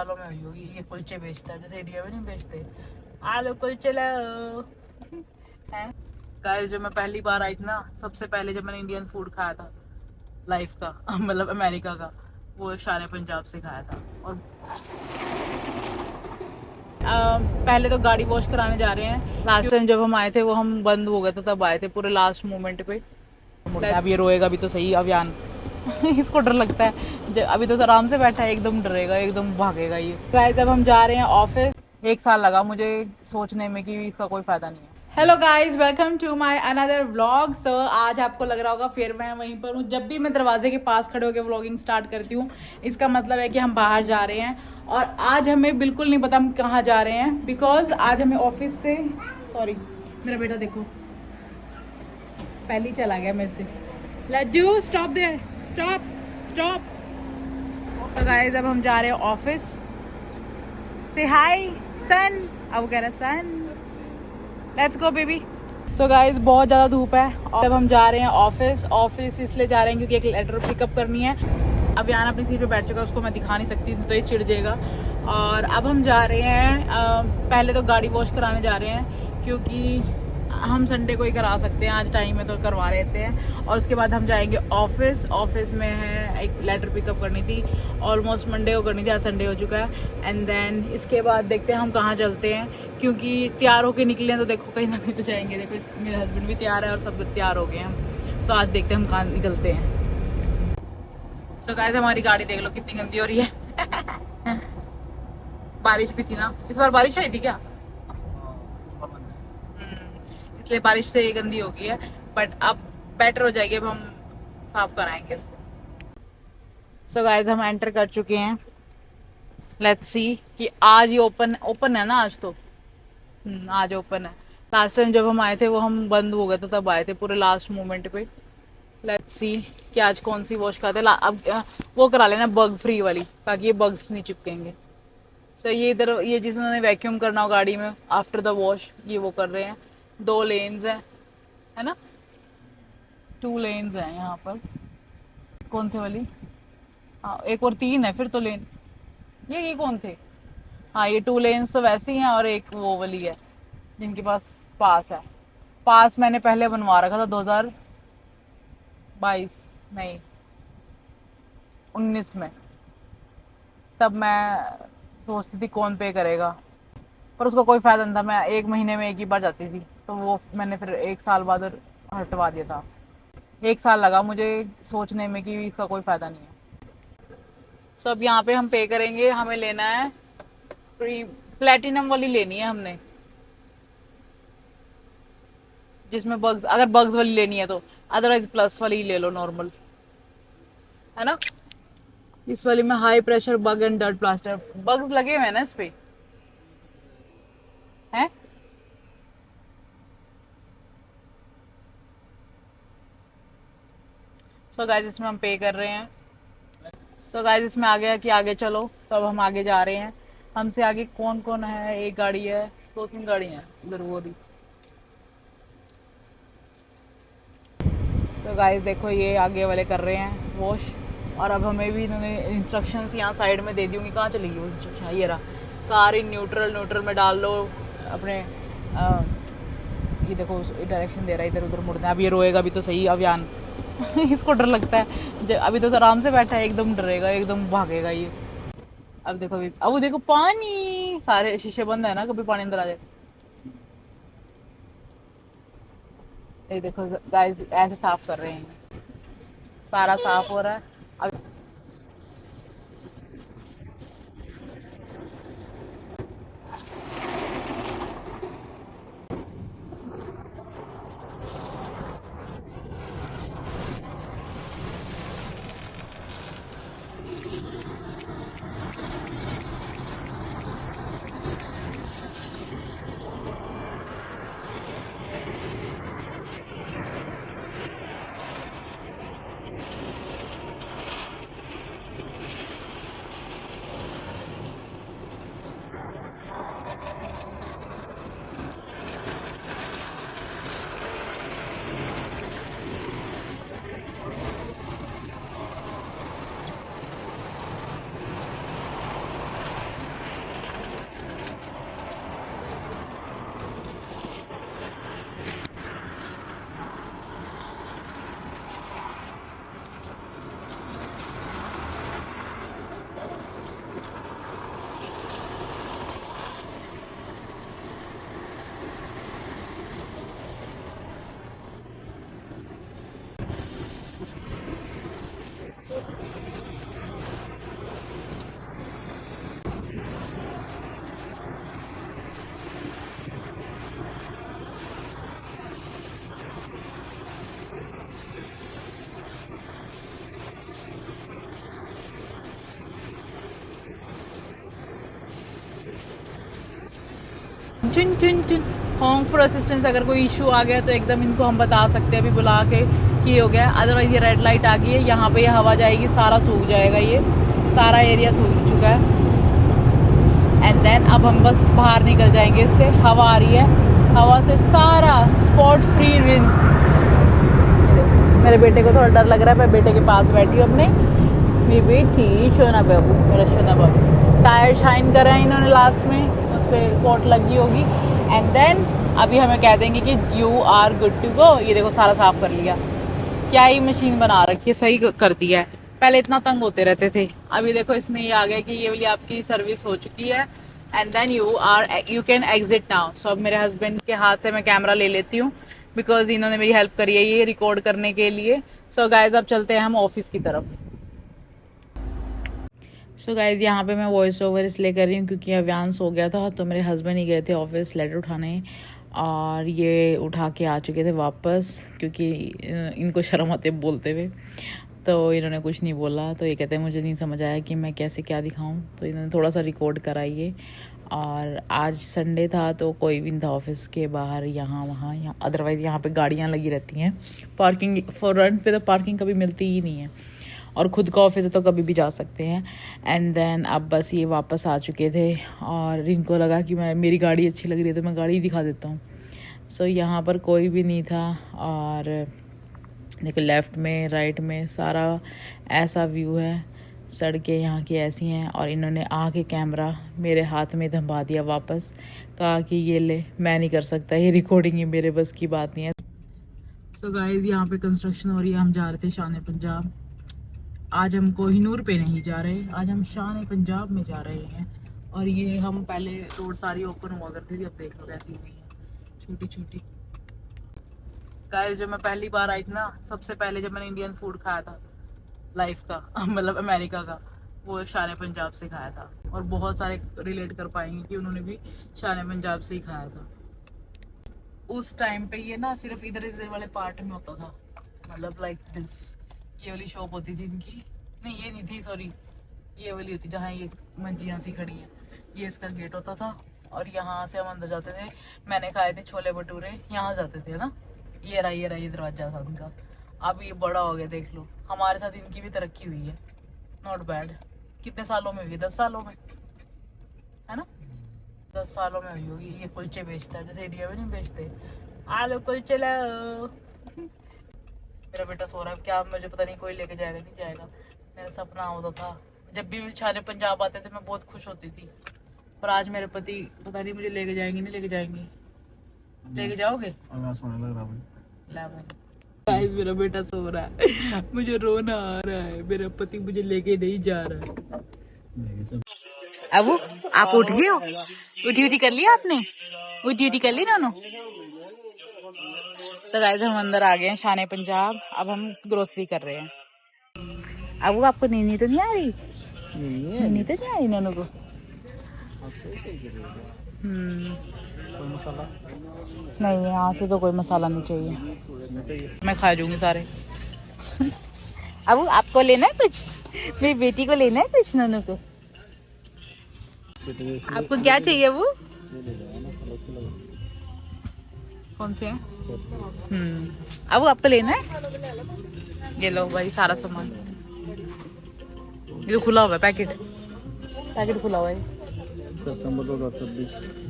वालों में हुई होगी, ये कुलचे बेचता है जैसे इंडिया में नहीं बेचते, आलू कुलचे लो है। गाइस जब मैं पहली बार आई थी ना, सबसे पहले जब मैंने इंडियन फूड खाया था लाइफ का मतलब अमेरिका का, वो शान पंजाब से खाया था। और पहले तो गाड़ी वॉश कराने जा रहे हैं। लास्ट टाइम जब हम आए थे वो हम बंद हो गए थे, तब आए थे पूरे लास्ट मोमेंट पे। अब ये रोएगा भी तो सही अभियान इसको डर लगता है, अभी तो आराम से बैठा है, एकदम डरेगा, एकदम भागेगा ये। गाइस अब हम जा रहे हैं ऑफिस। 1 साल लगा मुझे सोचने में कि इसका कोई फायदा नहीं है। Hello guys, welcome to my another vlog. So आज आपको लग रहा होगा फिर मैं वहीं पर हूँ। जब भी मैं दरवाजे के पास खड़े होकर व्लॉगिंग स्टार्ट करती हूँ, इसका मतलब है कि हम बाहर जा रहे हैं। और आज हमें बिल्कुल नहीं पता हम कहाँ जा रहे हैं, बिकॉज आज हमें ऑफिस से, सॉरी मेरा बेटा देखो पहले ही चला गया मेरे से। Lajju stop there, stop stop. So guys अब हम जा रहे हैं ऑफिस। से हाय सन, अब कह रहा sun let's go baby. So guys बहुत ज़्यादा धूप है और अब हम जा रहे हैं ऑफिस। ऑफिस इसलिए जा रहे हैं क्योंकि एक लेटर पिकअप करनी है। अब यहाँ अपनी सीट पे बैठ चुका है, उसको मैं दिखा नहीं सकती तो ये चिढ़ जाएगा। और अब हम जा रहे हैं, पहले तो गाड़ी वॉश कराने जा रहे हैं क्योंकि हम संडे को ही करा सकते हैं, आज टाइम है तो करवा लेते हैं। और उसके बाद हम जाएंगे ऑफिस। ऑफिस में है एक लेटर पिकअप करनी थी, ऑलमोस्ट मंडे को करनी थी, आज संडे हो चुका है। एंड देन इसके बाद देखते हैं हम कहाँ चलते हैं, क्योंकि तैयार होके निकले हैं तो देखो कहीं ना कहीं तो जाएंगे। देखो मेरे हस्बैंड भी तैयार है और सब तैयार हो गए हैं। सो आज देखते हैं हम कहाँ निकलते हैं। सो गाइस हमारी गाड़ी देख लो कितनी गंदी हो रही है बारिश भी थी ना, इस बार बारिश आई थी क्या? इसलिए बारिश से गंदी हो गई है, बट अब बेटर हो जाएगी, अब हम साफ कराएंगे इसको। सो गाइस हम एंटर कर चुके हैं। लेट्स सी कि आज ही ओपन है ना, आज तो आज ओपन है। लास्ट टाइम जब हम आए थे वो हम बंद हो गए थे, तब आए थे पूरे लास्ट मोमेंट पे। लेट्स सी कि आज कौन सी वॉश कराते हैं। अब वो करा लेना बग फ्री वाली, ताकि ये बग्स नहीं चिपकेंगे। सो ये इधर ये जिसने वैक्यूम करना हो गाड़ी में आफ्टर द वॉश, ये वो कर रहे हैं। 2 लेन्स है ना, 2 लेन्स हैं यहाँ पर। कौन से वाली? हाँ एक और 3 है फिर तो लेन। ये कौन थे? हाँ ये 2 लेन्स तो वैसे ही हैं और एक वो वाली है जिनके पास पास है। पास मैंने पहले बनवा रखा था 2022 नहीं 19 में, तब मैं सोचती थी कौन पे करेगा, पर उसका कोई फायदा नहीं था। मैं 1 महीने में 1 ही बार जाती थी, तो वो मैंने फिर 1 साल बाद हटवा दिया था। 1 साल लगा मुझे सोचने में कि इसका कोई फायदा नहीं है। सो अब यहाँ पे हम पे करेंगे। हमें लेना है प्लेटिनम वाली लेनी है हमने, जिसमें बग्स, अगर बग्स वाली लेनी है तो, अदरवाइज प्लस वाली ही ले लो नॉर्मल, है ना। इस वाली में high pressure bug and dirt plaster, bugs लगे हुए हैं ना इस पे, हैं। सो गाइस इसमें हम पे कर रहे हैं। सो गाइस इसमें आ गया कि आगे चलो, तो अब हम आगे जा रहे हैं। हमसे आगे कौन कौन है? एक गाड़ी है, 2-3 गाड़ी हैं उधर वो रही। सो गाइस देखो ये आगे वाले कर रहे हैं वॉश, और अब हमें भी इन्होंने इंस्ट्रक्शंस यहाँ साइड में दे दी होंगी। कहाँ चली गई वो इंस्ट्रक्शन? ये रहा, कार इन न्यूट्रल में डाल लो अपने। ये देखो डायरेक्शन दे रहा है, इधर उधर मुड़ना है। अब ये रोएगा भी तो सही अभियान इसको डर लगता है, अभी तो आराम से बैठा है, एकदम डरेगा, एकदम भागेगा ये। अब देखो अब वो देखो पानी, सारे शीशे बंद है ना, कभी पानी अंदर आ जाए। ये देखो गाइस ऐसे साफ कर रहे हैं, सारा साफ हो रहा है अब। चुन चुन चुन। होम फॉर असिस्टेंस, अगर कोई इशू आ गया तो एकदम इनको हम बता सकते हैं अभी बुला के कि ये हो गया। अदरवाइज़ ये रेड लाइट आ गई है, यहाँ पे ये हवा जाएगी, सारा सूख जाएगा, ये सारा एरिया सूख चुका है। एंड देन अब हम बस बाहर निकल जाएंगे इससे। हवा आ रही है, हवा से सारा स्पॉट फ्री रिंस। मेरे बेटे को थोड़ा डर लग रहा है, मैं बेटे के पास बैठी हूँ अपने। मेरी बेटी शोना बाबू, मेरा शोना बाबू। टायर शाइन कर रहे हैं इन्होंने, लास्ट में उस पर कोट लगी होगी। एंड देन अभी हमें कह देंगे कि you are good to go. ये देखो सारा साफ़ कर लिया, क्या ही मशीन बना रखी है, सही कर दिया है। पहले इतना तंग होते रहते थे, अभी देखो इसमें ये आ गया कि ये वाली आपकी सर्विस हो चुकी है। And then you can exit now. So अब मेरे हस्बैंड के हाथ से मैं कैमरा ले लेती हूँ, बिकॉज इन्होंने मेरी हेल्प करी है ये रिकॉर्ड करने के लिए। सो गाइज अब चलते हैं हम ऑफिस की तरफ। सो गाइज यहाँ पे मैं वॉइस ओवर इसलिए कर रही हूँ क्योंकि अव्यांश हो गया था, तो मेरे हस्बैंड ही गए थे ऑफिस लेटर उठाने, और ये उठा के आ चुके थे वापस, क्योंकि इनको शर्म आती है बोलते हुए, तो इन्होंने कुछ नहीं बोला। तो ये कहते हैं मुझे नहीं समझ आया कि मैं कैसे क्या दिखाऊं, तो इन्होंने थोड़ा सा रिकॉर्ड कराइए। और आज संडे था तो कोई भी नहीं था ऑफिस के बाहर, यहाँ वहाँ यहाँ। अदरवाइज़ यहाँ पे गाड़ियाँ लगी रहती हैं, पार्किंग फ्रंट पे तो पार्किंग कभी मिलती ही नहीं है, और ख़ुद का ऑफिस है तो कभी भी जा सकते हैं। एंड देन अब बस ये वापस आ चुके थे, और इनको लगा कि मेरी गाड़ी अच्छी लग रही है तो मैं गाड़ी दिखा देता हूँ। सो यहाँ पर कोई भी नहीं था, और देखो लेफ़्ट में राइट में सारा ऐसा व्यू है, सड़कें यहाँ की ऐसी हैं। और इन्होंने आके कैमरा मेरे हाथ में थमा दिया वापस, कहा कि ये ले, मैं नहीं कर सकता, ये रिकॉर्डिंग ही मेरे बस की बात नहीं है। सो गाइज़ यहाँ पे कंस्ट्रक्शन हो रही है, हम जा रहे थे शान पंजाब। आज हम कोहिनूर पे नहीं जा रहे, आज हम शान पंजाब में जा रहे हैं। और ये हम पहले रोड सारी ओपन हुआ करती थी, अब देख लो कैसी हुई है, छोटी छोटी। गाइस जब मैं पहली बार आई थी ना, सबसे पहले जब मैंने इंडियन फूड खाया था लाइफ का मतलब अमेरिका का, वो शान पंजाब से खाया था। और बहुत सारे रिलेट कर पाएंगे कि उन्होंने भी शान पंजाब से ही खाया था। उस टाइम पे ये ना सिर्फ इधर इधर वाले पार्ट में होता था, मतलब लाइक दिस, ये वाली शॉप होती थी इनकी, नहीं ये नहीं थी सॉरी, ये वाली होती जहाँ ये मंजियाँ सी खड़ी हैं, ये इसका गेट होता था। और यहाँ से हम अंदर जाते थे। मैंने खाए थे छोले भटूरे, यहाँ जाते थे ना, ये रहा ये दरवाजा था उनका। अब ये बड़ा हो गया, देख लो, हमारे साथ इनकी भी तरक्की हुई है, नॉट बैड। कितने सालों में हुई? 10 सालों में, है ना, 10 सालों में हुई होगी। ये कुलचे बेचता है, जैसे इंडिया में नहीं बेचते, आलू कुलचे लो। मेरा बेटा सो रहा है, क्या मुझे पता नहीं कोई लेके जाएगा नहीं जाएगा। मेरा सपना होता था, जब भी शान पंजाब आते थे मैं बहुत खुश होती थी। पर आज मेरे पति पता नहीं मुझे लेके जाएंगे नहीं लेके जाएंगे। लेके जाओगे? गाइस मेरा बेटा सो रहा है, मुझे रोना आ रहा है, मेरा पति मुझे लेके नहीं जा रहा है। अब आप उठ गए हो? ड्यूटी कर लिया आपने? वो ड्यूटी कर ली दोनों? सो गाइस हम अंदर आ गए हैं शान पंजाब, अब हम ग्रोसरी कर रहे हैं। अब वो आपको नींद तो नहीं आ रही? नींद तो नहीं आ रही नोनों को? मसाला नहीं, यहाँ से तो कोई मसाला नहीं चाहिए, मैं खा जाऊंगी सारे। अब आपको लेना है कुछ? मेरी बेटी को लेना है कुछ? नोनों को आपको क्या चाहिए? वो कौन से हैं? अब वो आपको लेना है? ये लो भाई सारा सामान, ये तो खुला हुआ है, पैकेट खुला हुआ है। सितंबर 2026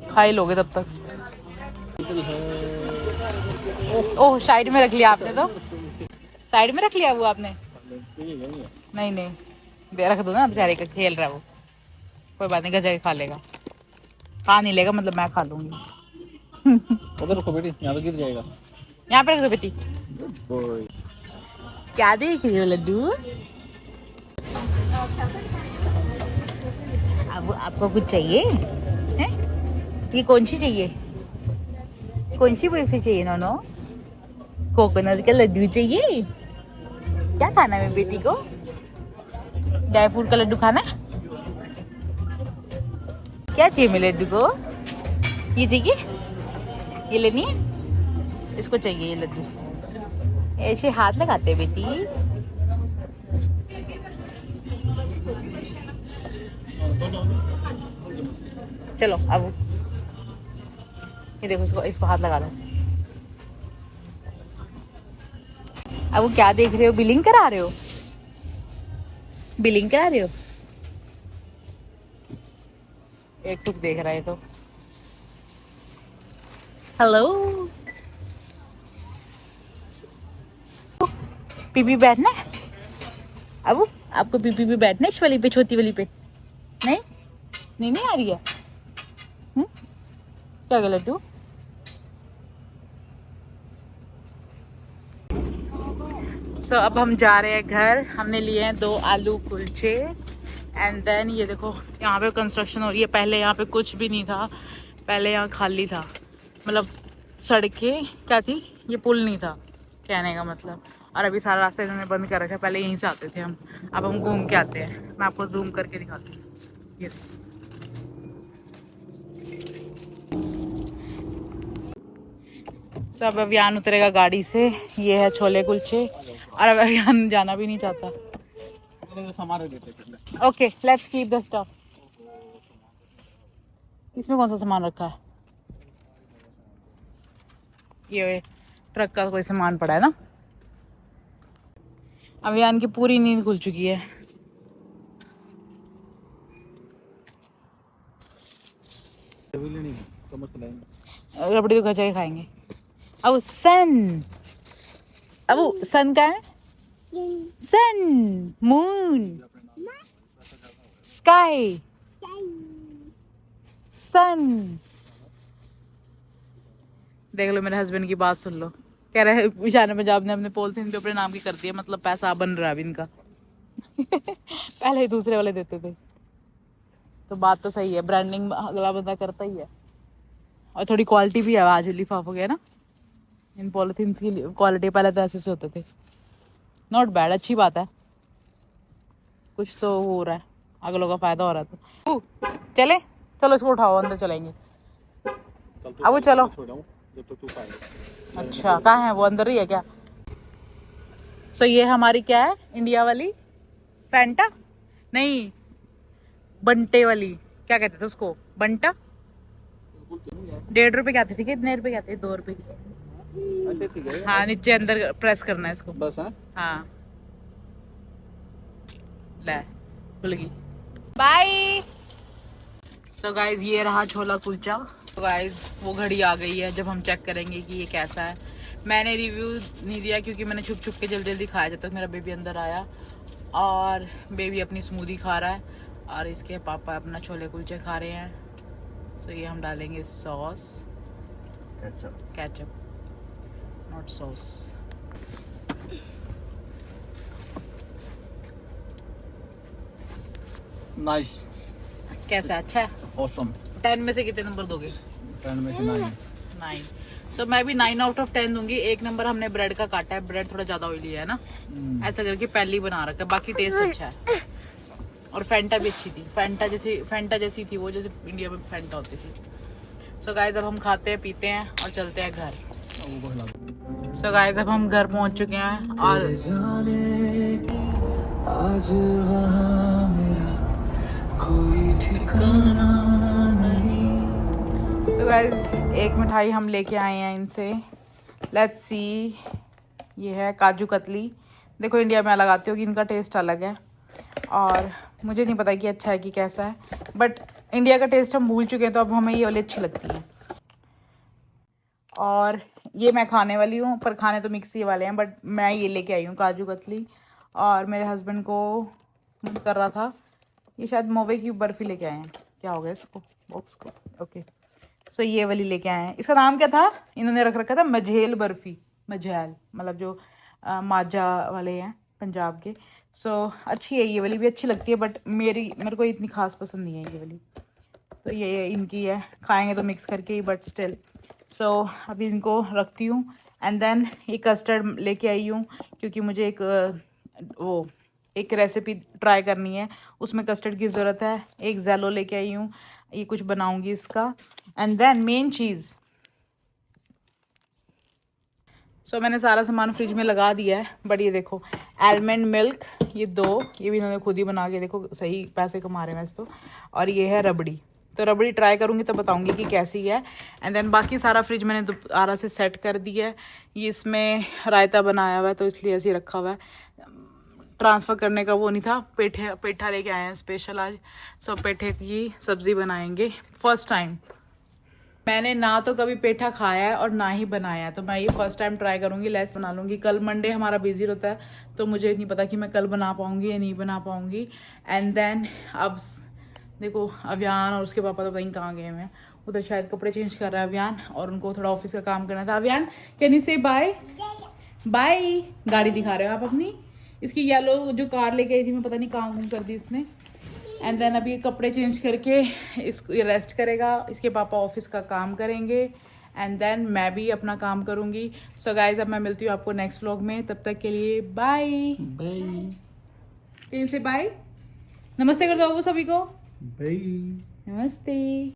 खा ही लोगे तब तक। ओह साइड में रख लिया आपने, तो साइड में रख लिया वो आपने? नहीं दे रख दो ना, बेचारे का खेल रहा है वो, कोई बात नहीं, घर जाके खा लेगा। खा नहीं लेगा मतलब मैं खा लूंगी। उधर रखो बेटी, यहाँ पे गिर जाएगा। यहाँ पे रख दो बेटी। क्या देख रही हो लड्डू? अब आपको कुछ चाहिए हैं? ये कौन सी चाहिए? कौन सी बर्फी चाहिए नोनो? कोकोनट का लड्डू चाहिए? क्या खाना है मेरी बेटी को? ड्राई फ्रूट का लड्डू खाना है? क्या चाहिए मेरे लड्डू को? ये चाहिए? ये लेनी है? इसको चाहिए ये लड्डू। ऐसे हाथ लगाते हैं बेटी। चलो अब ये देखो, इसको हाथ लगा लो। अब वो क्या देख रहे हो? बिलिंग करा रहे हो? बिलिंग करा रहे हो? एक टुक देख रहा है तो। हेलो, पीपी बैठना है? अब आपको पीपी पे बैठना है, इस वाली पे, छोटी वाली पे? नहीं नहीं, नहीं आ रही है। क्या गया लड्डू? अब हम जा रहे हैं घर। हमने लिए हैं 2 आलू कुलचे एंड देन ये देखो यहाँ पे कंस्ट्रक्शन हो रही है। पहले यहाँ पे कुछ भी नहीं था, पहले यहाँ खाली था, मतलब सड़कें क्या थी, ये पुल नहीं था कहने का मतलब। और अभी सारा रास्ता इन्होंने बंद कर रखा है। पहले यहीं से आते थे हम, अब हम घूम के आते हैं। मैं आपको जूम करके दिखाती हूँ। ये अब अभियान उतरेगा गाड़ी से। ये है छोले कुलचे, और अब अभियान जाना भी नहीं चाहता। Okay, let's keep the stop. इसमें कौन सा सामान रखा है? ये ट्रक का कोई सामान पड़ा है ना। अभियान की पूरी नींद खुल चुकी है। रबड़ी तो घर जाके खाएंगे। अब सन का है? सन, मून, स्काई, सन। देख लो, मेरे हस्बैंड की बात सुन लो। कह रहे हैं ईशान पंजाब ने अपने पॉलिथीन पे अपने नाम की कर दिया, मतलब पैसा बन रहा है इनका। पहले ही दूसरे वाले देते थे। तो बात तो सही है, ब्रांडिंग अगला बंदा करता ही है। और थोड़ी क्वालिटी भी है आज, लिफाफ हो गया ना इन पॉलिथीन्स की। क्वालिटी पहले तो ऐसे से होते थे। नॉट बैड, अच्छी बात है। कुछ तो हो रहा है, अगलों का फायदा हो रहा है। तो चले, चलो इसको उठाओ, अंदर चलेंगे। अब वो चलो। अच्छा, कहाँ है वो? अंदर ही है क्या? सो ये हमारी क्या है, इंडिया वाली फैंटा? नहीं, बंटे वाली। क्या कहते थे उसको? बंटा। 1.5 रुपए की आती थी। कितने रुपए की आती है? 2 रुपए की। हाँ, नीचे अंदर प्रेस करना है इसको बस। हाँ, ले खुल गई। बाय। सो गाइज, ये रहा छोला कुलचा। तो गाइज वो घड़ी आ गई है, जब हम चेक करेंगे कि ये कैसा है। मैंने रिव्यू नहीं दिया क्योंकि मैंने छुप छुप के जल्दी जल्दी खाया जब तक मेरा बेबी अंदर आया। और बेबी अपनी स्मूदी खा रहा है और इसके पापा अपना छोले कुलचे खा रहे हैं। सो ये हम डालेंगे sauce, ketchup, not sauce. Nice. कैसा? अच्छा है? ऑसम। 10 में से कितने नंबर दोगे? 10 में से 9। सो मैं भी 9 आउट ऑफ 10 दूंगी। 1 नंबर हमने ब्रेड का काटा है, ब्रेड थोड़ा ज्यादा ऑयली है ना, ऐसा करके पहले ही बना रखा है। बाकी टेस्ट अच्छा है और फैंटा भी अच्छी थी। फैंटा जैसी थी वो, जैसे इंडिया में फैंटा होती थी। सो गाइज अब हम खाते हैं, पीते हैं और चलते हैं घर। सो गाइज अब हम घर पहुंच चुके हैं और आज मेरा कोई ठिकाना नहीं। सो गाइज एक मिठाई हम लेके आए हैं इनसे। लेट्स सी, ये है काजू कतली। देखो इंडिया में अलग आती होगी, इनका टेस्ट अलग है और मुझे नहीं पता कि अच्छा है कि कैसा है, बट इंडिया का टेस्ट हम भूल चुके हैं तो अब हमें ये वाली अच्छी लगती है। और ये मैं खाने वाली हूँ, पर खाने तो मिक्स ही वाले हैं, बट मैं ये लेके आई हूँ काजू कतली। और मेरे हस्बैंड को मन कर रहा था, ये शायद मोवे की बर्फ़ी लेके आए हैं। क्या हो गया इसको, बॉक्स को? ओके, सो ये वाली लेके आए हैं। इसका नाम क्या था? इन्होंने रख रखा था मझेल बर्फ़ी। मझैल मतलब जो माजा वाले हैं पंजाब के। सो अच्छी है, ये वाली भी अच्छी लगती है, बट मेरे को इतनी खास पसंद नहीं है ये वाली। तो ये इनकी है, खाएंगे तो मिक्स करके ही, बट स्टिल। सो अभी इनको रखती हूँ एंड देन ये कस्टर्ड लेके आई हूँ क्योंकि मुझे एक रेसिपी ट्राई करनी है, उसमें कस्टर्ड की ज़रूरत है। एक ज़ेलो लेके आई हूँ, ये कुछ बनाऊँगी इसका। एंड देन मेन चीज़, सो मैंने सारा सामान फ्रिज में लगा दिया है, बट ये देखो आलमंड मिल्क, ये 2, ये भी इन्होंने खुद ही बना के, देखो सही पैसे कमा रहे हैं वैसे तो। और ये है रबड़ी। तो रबड़ी ट्राई करूँगी तो बताऊँगी कि कैसी है। एंड देन बाकी सारा फ्रिज मैंने दोबारा से सेट कर दिया है। ये इसमें रायता बनाया हुआ है तो इसलिए ऐसे ही रखा हुआ है, ट्रांसफ़र करने का वो नहीं था। पेठा लेके आए हैं स्पेशल आज, सो पेठे की सब्ज़ी बनाएंगे फर्स्ट टाइम। मैंने ना तो कभी पेठा खाया है और ना ही बनाया है, तो मैं ये फर्स्ट टाइम ट्राई करूँगी। लेस बना लूँगी। कल मंडे हमारा बिजी रहता है तो मुझे नहीं पता कि मैं कल बना पाऊँगी या नहीं बना पाऊँगी। एंड देन अब देखो अभियान और उसके पापा तो पता नहीं कहाँ गए हैं, उधर शायद कपड़े चेंज कर रहा है अभियान, और उनको थोड़ा ऑफिस का काम करना था। अभियान कैन यू से बाय बाय। गाड़ी दिखा रहे हो आप अपनी, इसकी येलो जो कार लेके आई थी मैं पता नहीं कहाँ घूम कर दी इसने। एंड देन अभी कपड़े चेंज करके इसको रेस्ट करेगा, इसके पापा ऑफिस का काम करेंगे एंड देन मैं भी अपना काम करूँगी। सो गाइज अब मैं मिलती हूँ आपको नेक्स्ट व्लॉग में, तब तक के लिए बाय बाय कहीं से बाय, नमस्ते कर दो वो सभी को, बाय। नमस्ते।